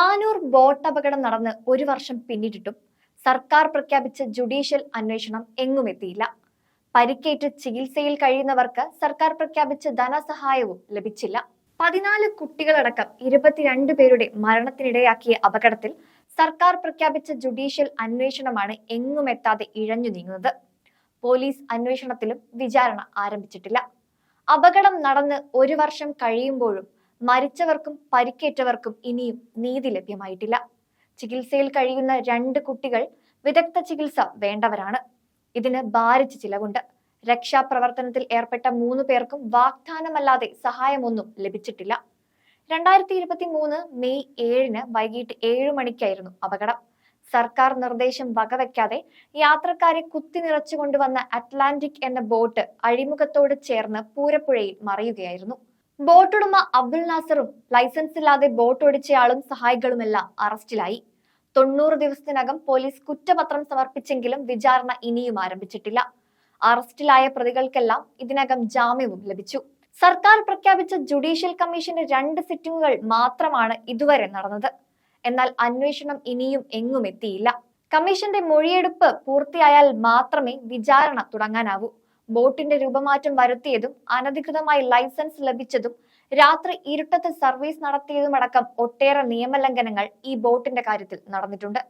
Tanur boat അപകടം നടന്ന് ഒരു വർഷം പിന്നിട്ടിട്ടും സർക്കാർ പ്രഖ്യാപിച്ച ജുഡീഷ്യൽ അന്വേഷണം എങ്ങുമെത്തിയില്ല. പരിക്കേറ്റ് ചികിത്സയിൽ കഴിയുന്നവർക്ക് സർക്കാർ പ്രഖ്യാപിച്ച ധനസഹായവും ലഭിച്ചില്ല. 14 കുട്ടികളടക്കം 22 പേരുടെ മരണത്തിനിടയാക്കിയ അപകടത്തിൽ സർക്കാർ പ്രഖ്യാപിച്ച ജുഡീഷ്യൽ അന്വേഷണമാണ് എങ്ങുമെത്താതെ ഇഴഞ്ഞു നീങ്ങുന്നത്. പോലീസ് അന്വേഷണത്തിലും വിചാരണ ആരംഭിച്ചിട്ടില്ല. അപകടം നടന്ന് ഒരു വർഷം കഴിയുമ്പോഴും മരിച്ചവർക്കും പരിക്കേറ്റവർക്കും ഇനിയും നീതി ലഭ്യമായിട്ടില്ല. ചികിത്സയിൽ കഴിയുന്ന 2 കുട്ടികൾ വിദഗ്ധ ചികിത്സ വേണ്ടവരാണ്. ഇതിന് ഭാരിച്ച ചിലവുണ്ട്. രക്ഷാപ്രവർത്തനത്തിൽ ഏർപ്പെട്ട 3 പേർക്കും വാഗ്ദാനമല്ലാതെ സഹായമൊന്നും ലഭിച്ചിട്ടില്ല. 2023 മെയ് 7 വൈകിട്ട് 7 മണിക്കായിരുന്നു അപകടം. സർക്കാർ നിർദ്ദേശം വകവെക്കാതെ യാത്രക്കാരെ കുത്തിനിറച്ചു കൊണ്ടുവന്ന അറ്റ്ലാന്റിക് എന്ന ബോട്ട് അഴിമുഖത്തോട് ചേർന്ന് പൂരപ്പുഴയിൽ മറിയുകയായിരുന്നു. ബോട്ടുടമ അബ്ദുൽ നാസറും ലൈസൻസ് ഇല്ലാതെ ബോട്ട് ഓടിച്ചയാളും സഹായികളുമെല്ലാം അറസ്റ്റിലായി. 90 ദിവസത്തിനകം പോലീസ് കുറ്റപത്രം സമർപ്പിച്ചെങ്കിലും വിചാരണ ഇനിയും ആരംഭിച്ചിട്ടില്ല. അറസ്റ്റിലായ പ്രതികൾക്കെല്ലാം ഇതിനകം ജാമ്യവും ലഭിച്ചു. സർക്കാർ പ്രഖ്യാപിച്ച ജുഡീഷ്യൽ കമ്മീഷന്റെ 2 സിറ്റിംഗുകൾ മാത്രമാണ് ഇതുവരെ നടന്നത്. എന്നാൽ അന്വേഷണം ഇനിയും എങ്ങും എത്തിയില്ല. കമ്മീഷന്റെ മൊഴിയെടുപ്പ് പൂർത്തിയായാൽ മാത്രമേ വിചാരണ തുടങ്ങാനാവൂ. ബോട്ടിന്റെ രൂപമാറ്റം വരുത്തിയതും അനധികൃതമായി ലൈസൻസ് ലഭിച്ചതും രാത്രി ഇരുട്ടത്ത് സർവീസ് നടത്തിയതുമടക്കം ഒട്ടേറെ നിയമലംഘനങ്ങൾ ഈ ബോട്ടിന്റെ കാര്യത്തിൽ നടന്നിട്ടുണ്ട്.